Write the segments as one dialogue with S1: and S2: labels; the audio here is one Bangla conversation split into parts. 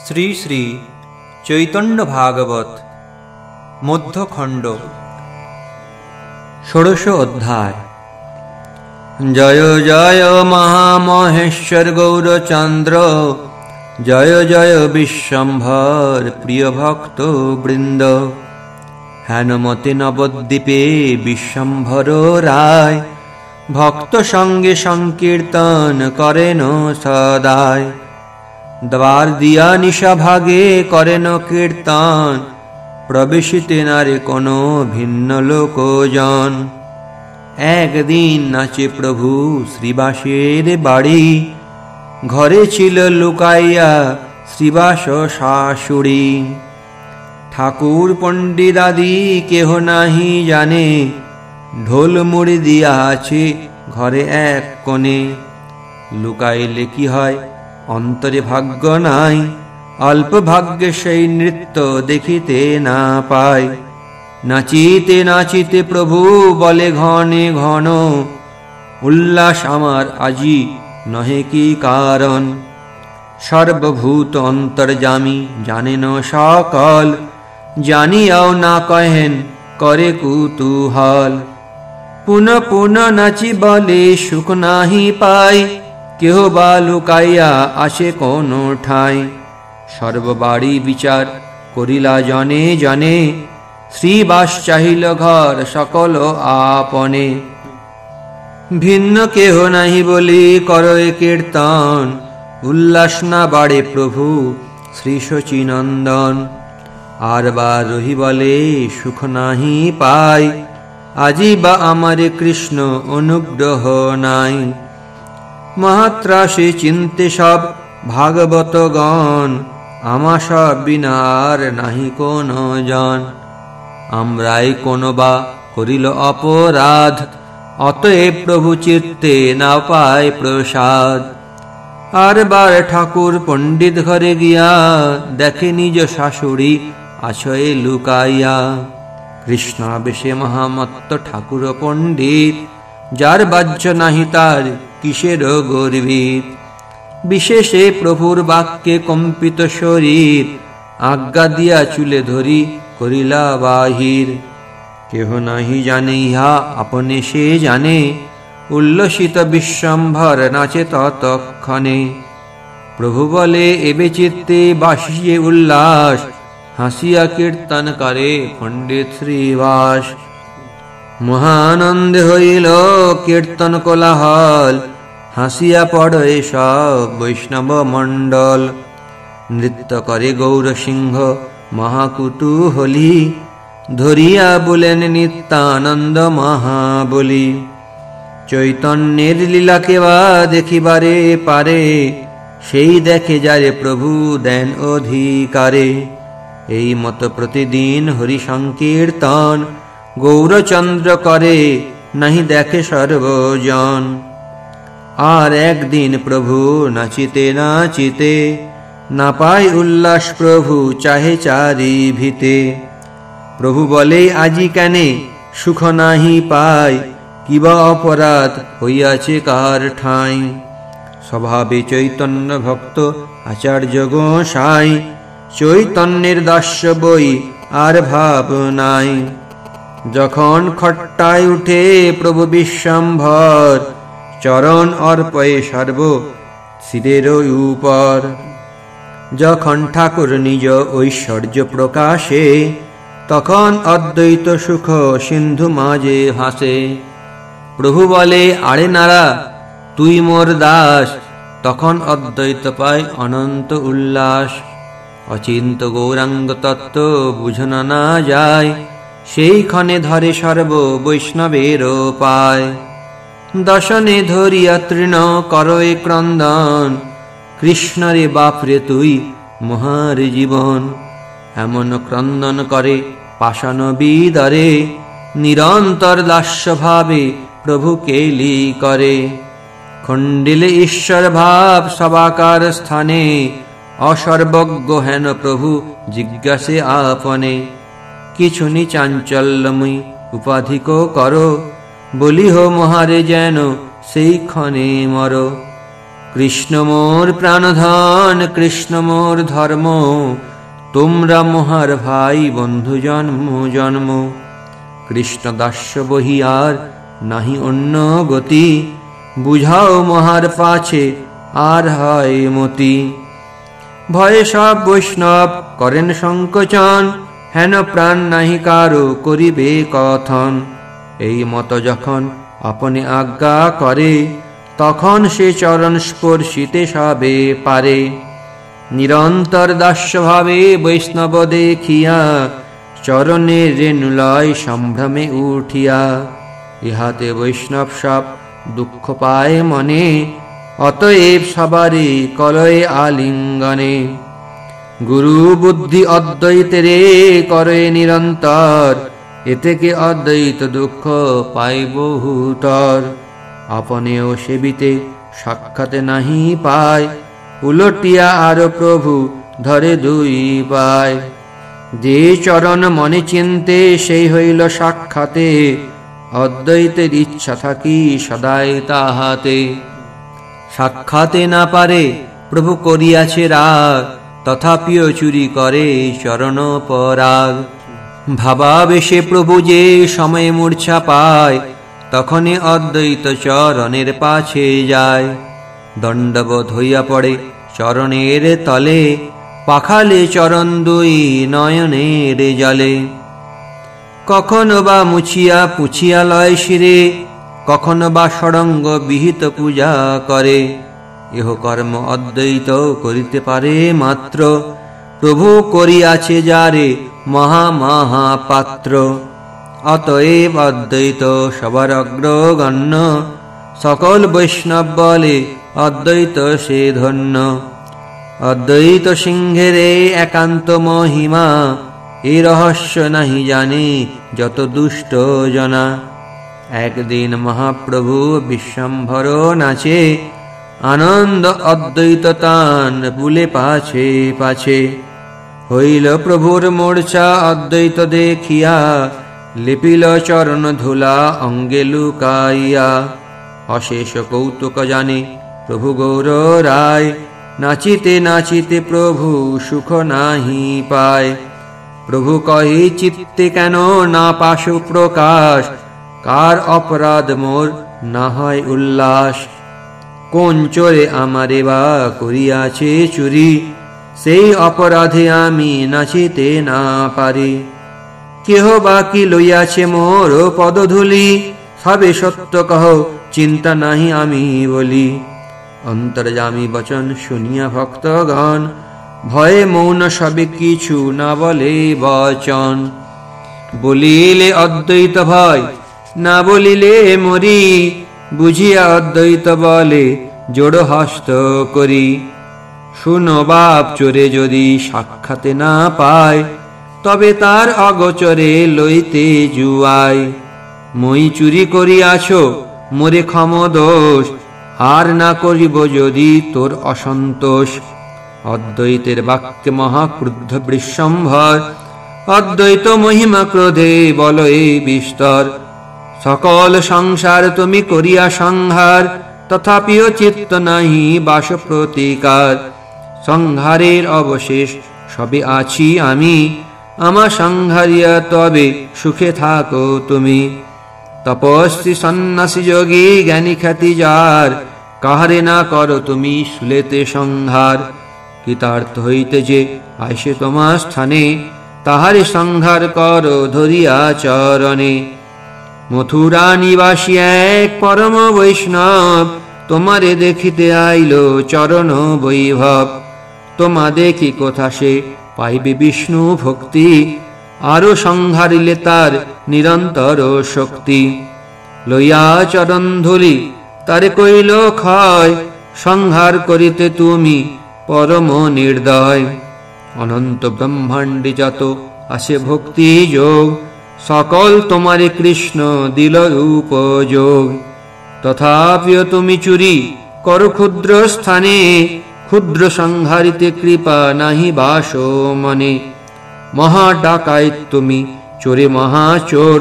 S1: শ্রী শ্রী চৈতন্য ভাগবত মধ্যখণ্ড ষোড়শ অধ্যায়। জয় জয় মহামহেশ্বর গৌরচন্দ্র, জয় জয় বিশ্বম্ভর প্রিয় ভক্ত বৃন্দ। হেনমতে নবদ্বীপে বিশ্বম্ভর রায়, ভক্ত সঙ্গে সংকীর্তন করেন সদায়। দ্বার দিয়া নিশা ভাগে করেন কীর্তন, প্রবেশিতে নারে কোনো ভিন্ন লোকজন। একদিন নাচে প্রভু শ্রীবাসের বাড়ি, ঘরে ছিল লুকাইয়া শ্রীবাস শাশুড়ি। ঠাকুর পণ্ডিতাদি কেহ নাহি জানে, ঢোল মুড়ি দিয়া আছে ঘরে এক কোণে। লুকাইলে কি হয় অন্তরে ভাগ্য নাই, অল্প ভাগ্যে সেই নৃত্য দেখিতে না পায়। নাচিতে নাচিতে প্রভু বলে ঘনে ঘন, উল্লাস আমার আজি নহে কি কারণ। সর্বভূত অন্তর্যামী জানেন সকল, জানিয়াও না কহেন করে কুতূহল। পুন পুন নাচি বলে সুখ নাহি পাই, কেহ বা লুকাইয়া আসে কোন ঠাই। সর্ববাড়ি বিচার করিলা জনে জনে, শ্রীবাস চাহিল ঘর সকল আপনে। ভিন্ন কেহ নাহি বলি করয় কীর্তন, উল্লাস না বাড়ে প্রভু শ্রী শচীনন্দন। আর বা রহি বলে সুখ নাহি পাই, আজি বা আমারে কৃষ্ণ অনুগ্রহ নাই। মহাত্রাসে চিন্তে সব ভাগবতগণ, আমা সব বিনার নাহি কোন জন। আমরাই কোন বা করিল অপরাধ, অতএব প্রভু চিত্তে না পায় প্রসাদ। আর বার ঠাকুর পণ্ডিত ঘরে গিয়া, দেখে নিজ শাশুড়ি আছয়ে লুকাইয়া। কৃষ্ণাবেশে মহামত্ত ঠাকুর পণ্ডিত, যার বাহ্য নাহি তার কিসের গর্বিত। বিশেষে প্রভুর বাক্যে কম্পিত শরীর, আজ্ঞা দিয়া চুলে ধরি করিলা বাহির। কেহ নাহি জানে ইহা আপনে সে জানে, উল্লসিত বিশ্বম্ভর নাচে ততক্ষণে। প্রভু বলে এবে চিত্তে বাসিয়ে উল্লাস, হাসিয়া কীর্তন করে পণ্ডিত শ্রীবাস। মহানন্দে হইল কীর্তন কোলাহল, হাসিয়া পড়ে সব বৈষ্ণব মণ্ডল। নৃত্য করে গৌর সিংহ মহাকুতূহলী, ধরিয়া বলেন নিত্যানন্দ মহাবলী। চৈতন্যের লীলা কেবা দেখিবারে পারে, সেই দেখে যারে প্রভু দেন অধিকারে। এই মত প্রতিদিন হরি সংকীর্তন, গৌরচন্দ্র করে নাহি দেখে সর্বজন। আর একদিন প্রভু নাচিতে নাচিতে, না পায় উল্লাস প্রভু চাহে চারি ভিতে। প্রভু বলে আজি কেনে সুখ নাহি পাই, কিবা অপরাধ হইয়াছে কার ঠাঁই। স্বভাবে চৈতন্য ভক্ত আচার্য গোসাই, চৈতন্যের দাস্য বই আর ভাব নাই। যখন খট্টায় উঠে প্রভু বিশ্বম্ভর, চরণ অর্পয়ে সর্ব শিরের উপর। যখন ঠাকুর নিজ ঐশ্বর্য প্রকাশে, তখন অদ্বৈত সুখ সিন্ধু মাঝে ভাসে। প্রভু বলে আরে নারা তুই মোর দাস, তখন অদ্বৈত পায় অনন্ত উল্লাস। অচিন্ত গৌরাঙ্গ তত্ত্ব বুঝনা না যায়, সেই ক্ষণে ধরে সর্ব বৈষ্ণবের পায়। দশনে ধরিয়া তৃণ করয়ে ক্রন্দন, কৃষ্ণরে বাপরে তুই মহার জীবন। এমন ক্রন্দন করে পাষাণ বিদরে, নিরন্তর দাস্য ভাবে প্রভু কেলি করে। খণ্ডিলে ঈশ্বর ভাব সবাকার স্থানে, অসর্বজ্ঞ হেন প্রভু জিজ্ঞাসে আপনে। কিছু নি চাঞ্চল্যময়ী উপাধিক কর, বলিহ মহারে যেন সেই ক্ষণে মর। কৃষ্ণ মোর প্রাণধন, কৃষ্ণ মোর ধর্ম, তোমরা মহার ভাই বন্ধু জন্ম জন্ম। কৃষ্ণ দাস্য বহি আর নাহি অন্য গতি, বুঝাও মহার পাছে আর হয় মতি। ভয়ে সব বৈষ্ণব করেন সংকোচন, হেন প্রাণ নাহি কারো করিবে কথন। এই মত যখন আপনি আজ্ঞা করে, তখন সে চরণ স্পর্শিতে সবে পারে। নিরন্তর দাস্যভাবে বৈষ্ণব দেখিয়া, চরণে রেণুলয় সম্ভ্রমে উঠিয়া। ইহাতে বৈষ্ণব সব দুঃখ পায় মনে, অতএব সবারে কলয়ে আলিঙ্গনে। গুরু বুদ্ধি অদ্বৈতেরে করে নিরন্তর, এ থেকে অদ্বৈত দুঃখ পাই বহুতর। আপনেও সেবিতে সাক্ষাতে নাহি পায়, উলটিয়া আরো প্রভু ধরে দুই পায়। যে চরণ মনে চিনতে সেই হইল সাক্ষাতে, অদ্বৈতের ইচ্ছা থাকি সদাই তাহাতে। সাক্ষাতে না পারে প্রভু করিয়াছে রাগ, তথাপিও চুরি করে চরণ পরাগ। ভাবাবেশে প্রভু যে সময়ে মূর্ছা পায়, তখনই অদ্বৈত চরণের পাছে যায়। দণ্ডবোধ হইয়া পড়ে চরণের তলে, পাখালে চরণ দুই নয়নের জলে। কখনো বা মুছিয়া পুছিয়া লয় শিরে, কখনো বা ষড়ঙ্গ বিহিত পূজা করে। এহ কর্ম অদ্বৈত করিতে পারে মাত্র, প্রভু করিয়াছে যারে মহা মহাপাত্র। অতএব অদ্বৈত সবার অগ্রগণ্য, সকল বৈষ্ণব বলে অদ্বৈত সে ধন্য। অদ্বৈত সিংহের একান্ত মহিমা, এই রহস্য নাহি জানে যত দুষ্ট জনা। একদিন মহাপ্রভু বিশ্বম্ভর নাচে, আনন্দ অদ্বৈত তান বুলে পাছে পাছে। হইল প্রভুর মূর্ছা অদ্বৈত দেখিয়া, লিপিল চরণ ধুলা অঙ্গে লুকাইয়া। অশেষ কৌতুক জানে প্রভু গৌর রায়, নাচিতে নাচিতে প্রভু সুখ নাহি পায়। প্রভু কহে চিত্তে কেন না পাশু প্রকাশ, কার অপরাধ মোর না হয় উল্লাস। কোন চোরে আমারে বা করিয়াছে চুরি, সেই অপরাধে আমি নাচিতে না পারি। কেহ বা কি লইয়াছে মোর পদধূলি, সবে সত্য কহ চিন্তা নাহি আমি বলি। অন্তর্যামী বচন শুনিয়া ভক্তগণ, ভয়ে মৌন সবে কিছু না বলে বচন। বলিলে অদ্বৈত ভয়, না বলিলে মরি, বুঝিয়া অদ্বৈত বলে জোড় হস্ত করি। শুনো বাপ চোরে যদি সাক্ষাতে না পায়, তবে তার অগোচরে লইতে জুয়ায়। মই চুরি করিয়াছ মোরে ক্ষম দোষ, আর না করিব যদি তোর অসন্তোষ। অদ্বৈতের বাক্যে মহাক্রুদ্ধ বিশ্বম্ভর, অদ্বৈত মহিমা ক্রোধে বলয়ে বিস্তর। সকল সংসার তুমি করিয়া সংহার, তথাপিও চিত্ত নাহি বাস প্রতিকার। সংহারের অবশেষ সবে আছি আমি, আমা সংহারিয়া তবে সুখে থাকো তুমি। তপস্বী সন্ন্যাসী যোগী জ্ঞানী খ্যাতি যার, কাহারে না করো তুমি শুলেতে সংহার। কৃতার্থ হইতে যে আইসে তোমার স্থানে, তাহারে সংহার করো ধরিয়া চরণে। মথুরা নিবাসী এক পরম বৈষ্ণব, তোমারে দেখিতে আইল চরণ বৈভব। তোমা দেখি কোথা সে পাইবে বিষ্ণু ভক্তি, আরো সংহারিলে তার নিরন্তর শক্তি। লইয়া চরণ ধুলি তারে কইল ক্ষয়, সংহার করিতে তুমি পরম নির্দয়। অনন্ত ব্রহ্মাণ্ডে যত আসে ভক্তি যোগ, সকল তোমারে কৃষ্ণ দিল উপযোগ। তথাপিও তুমি চুরি করো ক্ষুদ্র স্থানে, ক্ষুদ্র সংহারিতে কৃপা নাহি বাস মনে। মহা ডাকাইত তুমি চোরে মহাচোর,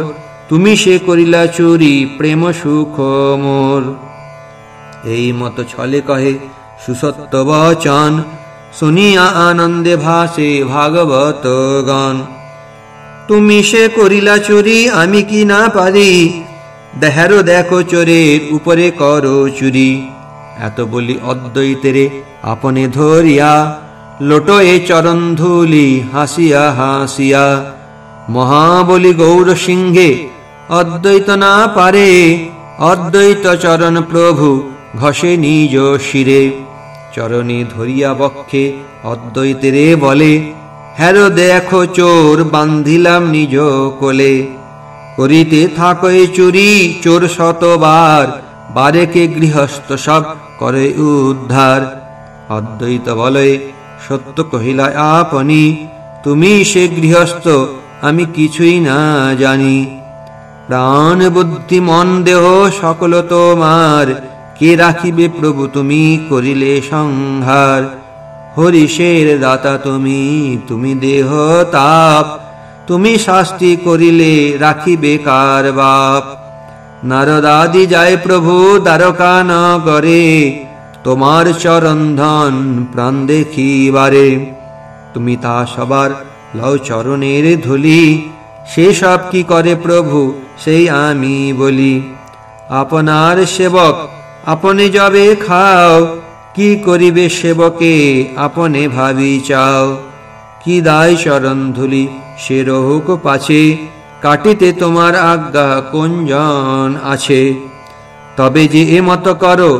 S1: তুমি সে করিলা চুরি প্রেম সুখ মোর। এই মত ছলে কহে সুসত্য বচন শুনিয়া আনন্দে ভাসে ভাগবত গণ। তুমি সে করিলা চুরি, আমি কি না পারি, দেহেরো দেখো চোরের উপরে করো চুরি। এত বলি অদ্বৈতেরে আপনে ধরিয়া, লোটয়ে চরণ ধুলি হাসিয়া হাসিয়া। মহাবলী গৌর সিংহে অদ্বৈত না পারে, অদ্বৈত চরণ প্রভু ঘষে নিজ শিরে। চরণে ধরিয়া বক্ষে অদ্বৈতেরে বলে, হ্যারো দেখো চোর বান্ধিলাম নিজ কোলে। করিতে থাকো এ চুরি চোর শতবার, বারেকে গৃহস্থ সব করে উদ্ধার। অদ্বৈত বলে, সত্য কহিলা আপনি, তুমি সে গৃহস্থ আমি কিছুই না জানি। প্রাণ বুদ্ধি মন দেহ সকল তোমার, কে রাখিবে প্রভু তুমি করিলে সংহার। হরিষের দাতা তুমি, তুমি দেহ তাপ, তুমি শাস্তি করিলে রাখিবে কার বাপ। নারদাদি যায় প্রভু দ্বারকা নগরে, তোমার চরণ ধন প্রাণ দেখিবারে। তুমি তা সবার লও চরণের ধুলি, সে সব কি করে প্রভু সেই আমি বলি। আপনার সেবক আপনি যবে খাও, কি করিবে সেবকে আপনে ভাবি চাও। কি দায় চরণ ধুলি সে রহুক পাছে, কাটিতে তোমার আজ্ঞা কোনজন আছে। তবে যে এ মত করো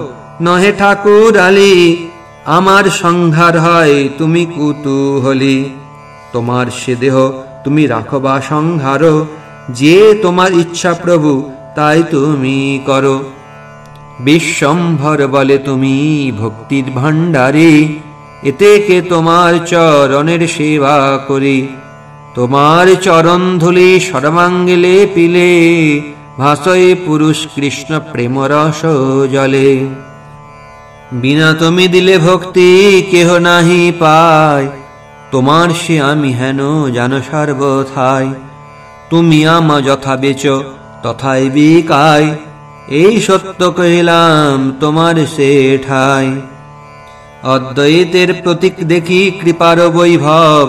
S1: নহে ঠাকুর আলী, আমার সংহার হয় তুমি কুতূহলী। তোমার সে দেহ তুমি রাখো বা সংহার, যে তোমার ইচ্ছা প্রভু তাই তুমি করো। বিশ্বম্ভর বলে তুমি ভক্তির ভাণ্ডারী, এতে কে তোমার চরণের সেবা করি। তোমার চরণ ধুলি সর্বাঙ্গে পিলে, ভাসয়ে পুরুষ কৃষ্ণ প্রেম রস জলে। বিনা তুমি দিলে ভক্তি কেহ নাহি পায়, তোমার সে আমি হেন জানো সর্বথায়। তুমি আমা যথা বেচ তথায় বিকায়, এই সত্য কহিলাম তোমার সে ঠাই। অদ্বৈতের প্রতীক দেখি কৃপার বৈভব,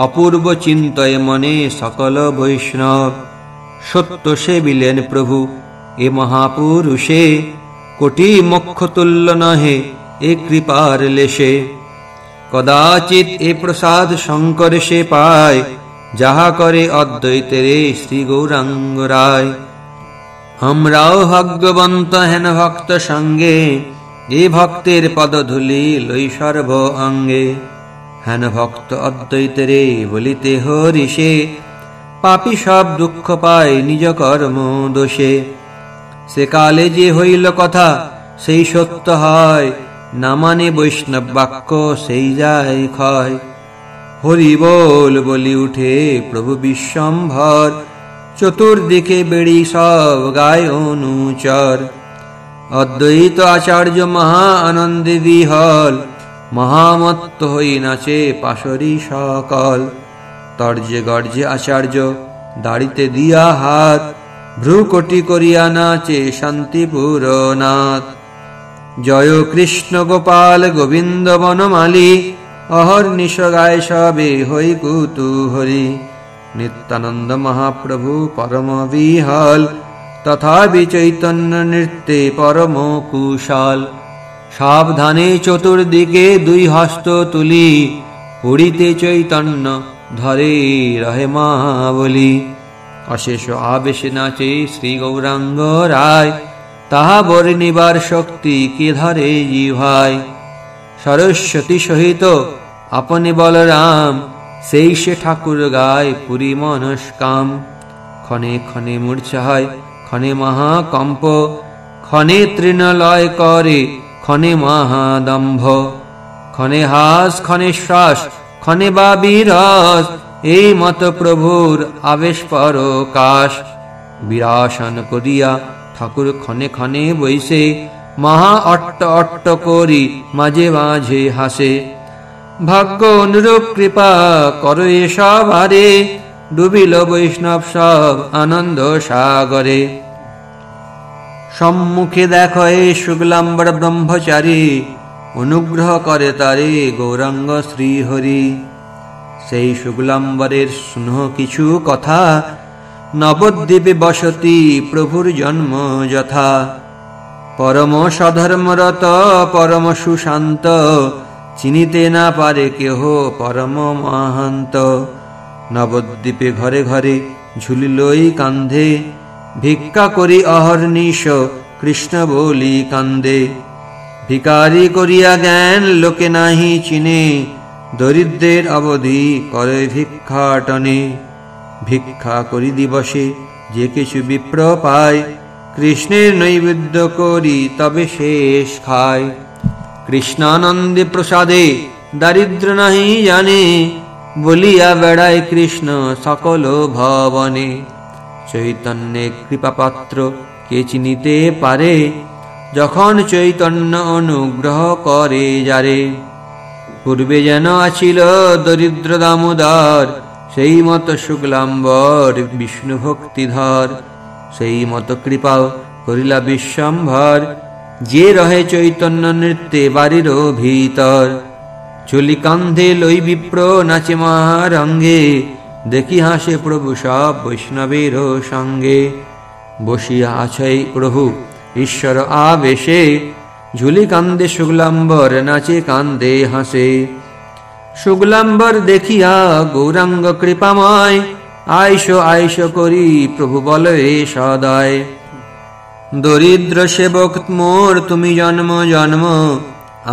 S1: অপূর্ব চিন্তয় মনে সকল বৈষ্ণব। সত্য সে বিলেন প্রভু এ মহাপুরুষে, কোটি মোক্ষ তুল্য নহে এ কৃপার লেশে। কদাচিৎ এ প্রসাদ শঙ্কর সে পায়, যাহা করে অদ্বৈতেরে শ্রী গৌরাঙ্গ রায়। আমরাও ভাগ্যবন্ত হেন ভক্ত সঙ্গে, এ ভক্তের পদধূলি লই সর্ব অঙ্গে। হেন ভক্ত অদ্বৈতেরে বলিতে হরিষে, পাপী সব দুঃখ পায় নিজ কর্ম দোষে। সে কালে যে হইল কথা সেই সত্য হয়, না মানে বৈষ্ণব বাক্য সেই যায় ক্ষয়। হরি বল বলি উঠে প্রভু বিশ্বম্ভর, চতুর্দিকে বেড়ি সব গায় অনুচর। অদ্বৈত আচার্য মহা আনন্দে বিহল, মহামত্ত হই নাচে পাশরি সকল। তর্জে গর্জে আচার্য দাড়িতে দিয়া হাত, ভ্রুকটি করিয়া নাচে শান্তিপুর নাথ। জয় কৃষ্ণ গোপাল গোবিন্দ বনমালী, অহর্নিশ গায় সবে হই কুতূহলী। নিত্যানন্দ মহাপ্রভু পরম বিহল, তথাপি চৈতন্য নৃত্যে পরম কুশল। সাবধানে চতুর্দিকে দুই হস্ত তুলি, পুরীতে চৈতন্য ধরে রহে মহাবলী। অশেষ আবেশে নাচে শ্রী গৌরাঙ্গ রায়, তাহা বর্ণিবার শক্তি কে ধরে জিভায়। সরস্বতী সহিত আপনি বলরাম, সেই সে ঠাকুর গায় পুরী মনস্কাম। ক্ষণে ক্ষণে মূর্ছা হয়, ক্ষণে মহাকম্প, ক্ষণে তৃণলয় করে, ক্ষণে মহাদম্ভ। ক্ষণে হাস ক্ষণে শ্বাস, ক্ষণে বা বিরস, এই মত প্রভুর আবেশ পরকাশ। বিরাসন করিয়া ঠাকুর ক্ষণে ক্ষণে বৈশে, মহা অট্ট অট্ট করি মাঝে মাঝে হাসে। ভাগ্য অনুরূপ কৃপা করো সবারে, ডুবিল বৈষ্ণব সব আনন্দ সাগরে। সম্মুখে দেখো এ শুক্লাম্বর ব্রহ্মচারী, অনুগ্রহ করে তারে গৌরাঙ্গ শ্রীহরি। সেই শুক্লাম্বরের শুনহ কিছু কথা, নবদ্বীপে বসতি প্রভুর জন্ম যথা। পরম সধর্মরত পরম সুশান্ত, চিনিতে না পারে কেহ পরম মহান্ত। নবদ্বীপে ঘরে ঘরে ঝুলিলই কান্ধে, ভিক্ষা করি অহর্নিশ কৃষ্ণ বলি কান্দে। ভিকারি করিয়া জ্ঞান লোকে নাহি চিনে, দরিদ্রের অবধি করে ভিক্ষাটনে। ভিক্ষা করি দিবসে যে কিছু বিপ্র পায়, কৃষ্ণের নৈবেদ্য করি তবে শেষ খায়। কৃষ্ণানন্দে প্রসাদে দারিদ্র নাহি জানে, বলিয়া বেড়ায় কৃষ্ণ সকল ভবনে। চৈতন্যে কৃপাপাত্র কে চিনিতে পারে, যখন চৈতন্য অনুগ্রহ করে যারে। পূর্বে যেন আছিল দরিদ্র দামোদর, সেই মত শুক্লাম্বর বিষ্ণু ভক্তিধর। সেই মত কৃপাও করিলা বিশ্বম্ভর, যে রহে চৈতন্য নৃত্যে বাড়ির ভিতর। চলি কান্ধে লই বিপ্র নাচে মহারঙ্গে, দেখি হাসে প্রভু সব বৈষ্ণবের সঙ্গে। বসিয়া আছে প্রভু ঈশ্বর আবেশে, ঝুলি কান্দে শুক্লাম্বর নাচে কান্দে হাসে। শুক্লাম্বর দেখিয়া গৌরাঙ্গ কৃপাময়, আইস আইস করি প্রভু বলে সদয়। দরিদ্র সেবক মোর তুমি জন্ম জন্ম,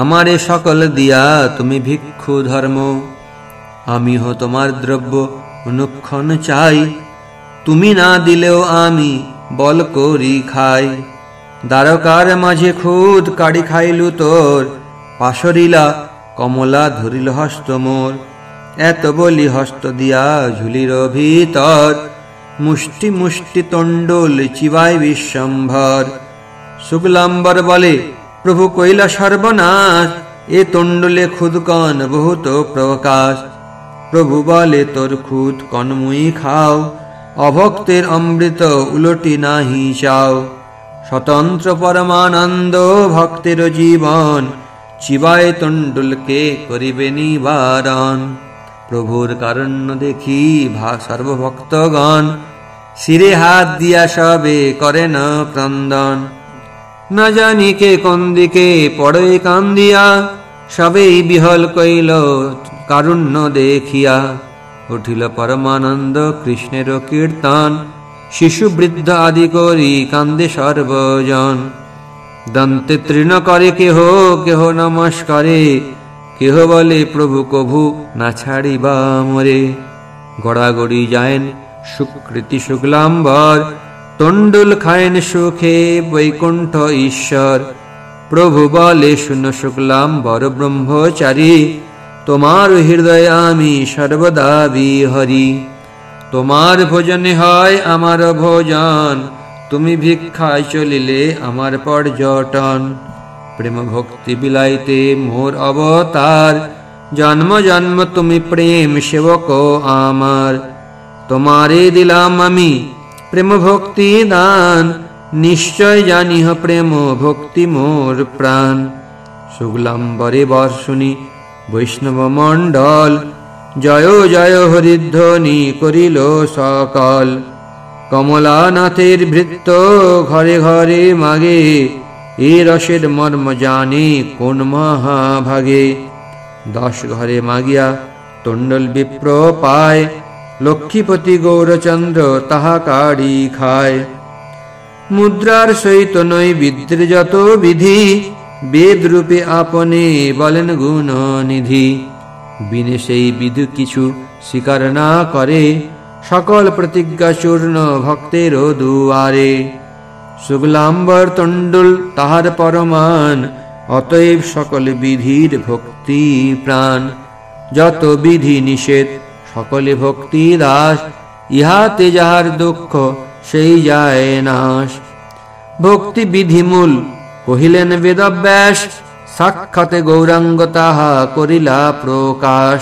S1: আমারে সকল দিয়া তুমি ভিক্ষু ধর্ম। আমি হো তোমার দ্রব্য অনুক্ষণ চাই, তুমি না দিলেও আমি বল করি খাই। দ্বারকার মাঝে খুদ কাড়ি খাইলু তোর, পাশরিলা কমলা ধরিল হস্ত মোর। এত বলি হস্ত দিয়া ঝুলির ভিতর, মুষ্টি মুষ্টি তণ্ডল চিবাই বিশ্বম্ভর। শুক্লাম্বর বলে প্রভু কইলা সর্বনাশ, এ তণ্ডলে খুদ কন বহুত প্রকাশ। প্রভু বলে তোর খুদ কন মুই খাও, অভক্তের অমৃত উলটি নাহি চাও। স্বতন্ত্র পরমানন্দ ভক্তের জীবন, চিবায় তণ্ডুলকে করিবে নিবারণ। প্রভুর কারণ্য দেখি সর্বভক্তগণ, শিরে হাত দিয়া সবে করে না ক্রন্দন। না জানি কে কোন দিকে পড়ে কান্দিয়া, সবেই বিহল কইল কারুণ্য দেখিয়া। উঠিল পরমানন্দ কৃষ্ণের কীর্তন, শিশু বৃদ্ধ আদি করি কান্দে সর্বজন। দন্তে তৃণ করে কেহ কেহ নমস্কারে, কেহ বলে প্রভু কভু না ছাড়িবা মরে। গড়াগড়ি যায়েন সুকৃতি শুক্লাম্বর, তণ্ডুল খায়েন সুখে বৈকুণ্ঠ ঈশ্বর। প্রভু বলে শুন শুক্লাম্বর ব্রহ্মচারী, তোমার হৃদয় আমি সর্বদা বিহরি। তোমার ভোজনে হয় আমার ভোজন, তুমি ভিক্ষায় চলিলে আমার পর্যটন। প্রেম ভক্তি বিলাইতে মোর অবতার, জন্ম জন্ম তুমি প্রেম সেবক আমার। তোমারে দিলাম আমি প্রেম ভক্তি দান, নিশ্চয় জানিহ প্রেম ভক্তি মোর প্রাণ। শুক্লাম্বরে বর্ষণী বৈষ্ণব মণ্ডল, জয় জয় হরিধ্বনি করিল সকল। কমলানাথের ভৃত্য ঘরে ঘরে মাগে, এ রসের মর্ম জানে কোন মহাভাগে। 10 ঘরে মাগিয়া তণ্ডল বিপ্র পায়, লক্ষ্মীপতি গৌরচন্দ্র তাহা কাড়ি খায়। মুদ্রার সহিত নৈবেদ্যের যত বিধি, বেদ রূপে আপনে বলেন গুণ নিধি। বিনে সেই বিধি কিছু স্বীকার না করে, সকল প্রতিজ্ঞা চূর্ণ ভক্তের দুয়ারে। শুক্লাম্বর তণ্ডুল তাহার পরমান, অতএব সকল বিধির ভক্তি প্রাণ। যত বিধি নিষেধ সকলে ভক্তি দাস, ইহাতে যাহার দুঃখ সেই যায় নাশ। ভক্তি বিধি মূল কহিলেন বেদব্যাস, সাক্ষাতে গৌরাঙ্গ তাহা করিলা প্রকাশ।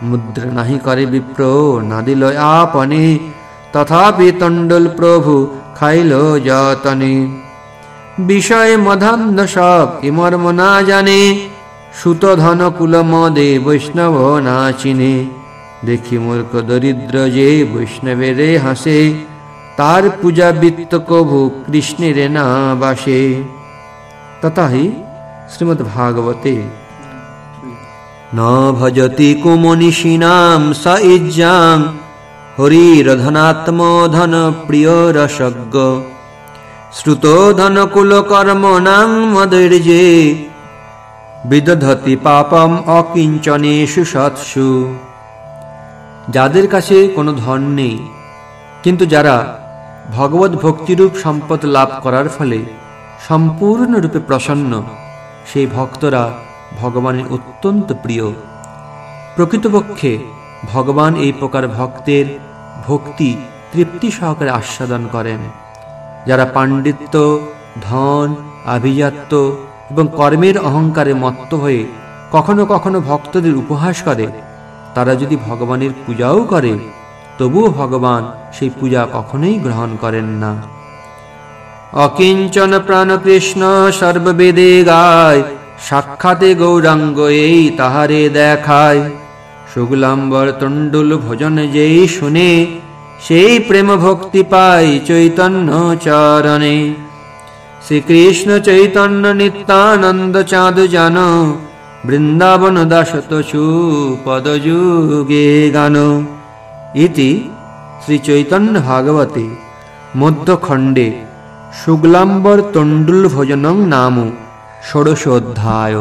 S1: মুদ্রা নাহি করে বিপ্র না দিল আপনে, তথাপি তণ্ডল প্রভু খাইল যতনে। বিষয় মধান্ধ সব এ মর্ম না জানে, সুত ধন কুল মদে বৈষ্ণব না চিনে, দেখি মূর্খ দরিদ্র যে বৈষ্ণবেরে হাসে, তার পূজা বৃত্ত কভু কৃষ্ণের না বাসে। তথা হি শ্রীমদ্ ভাগবতে ন ভজতি কুমনীষীণাম স ইজ্জাং, হরিরধনাত্ম ধন প্রিয় রসজ্ঞ, শ্রুত ধন কুল কর্মণাং মদৈর্যে, বিদধতি পাপম অকিঞ্চনেষু সৎসু। যাদের কাছে কোনো ধন নেই, কিন্তু যারা ভগবত ভক্তিরূপ সম্পদ লাভ করার ফলে সম্পূর্ণরূপে প্রসন্ন, সেই ভক্তরা ভগবানের অত্যন্ত প্রিয়। প্রকৃতপক্ষে ভগবান এই প্রকার ভক্তের ভক্তি তৃপ্তি সহকারে আস্বাদন করেন। যারা পাণ্ডিত্য, ধন, আভিজাত্য এবং কর্মের অহংকারে মত্ত হয়ে কখনো কখনো ভক্তদের উপহাস করে, তারা যদি ভগবানের পূজাও করে, তবুও ভগবান সেই পূজা কখনোই গ্রহণ করেন না। অকিঞ্চন প্রাণ কৃষ্ণ সর্ববেদে গায়, সাক্ষাতে গৌরাঙ্গ এই তাহারে দেখায়। শুক্লাম্বর তণ্ডুল ভোজন যেই শুনে, সেই প্রেম ভক্তি পায় চৈতন্য চরণে। শ্রীকৃষ্ণ চৈতন্য নিত্যানন্দ চাঁদ জান, বৃন্দাবন দাসতচু পদযুগে গান। ইতি শ্রী চৈতন্য ভাগবতে মধ্যখণ্ডে শুক্লাম্বর তণ্ডুল ভোজনং নাম ষোড়শোধ্যায়।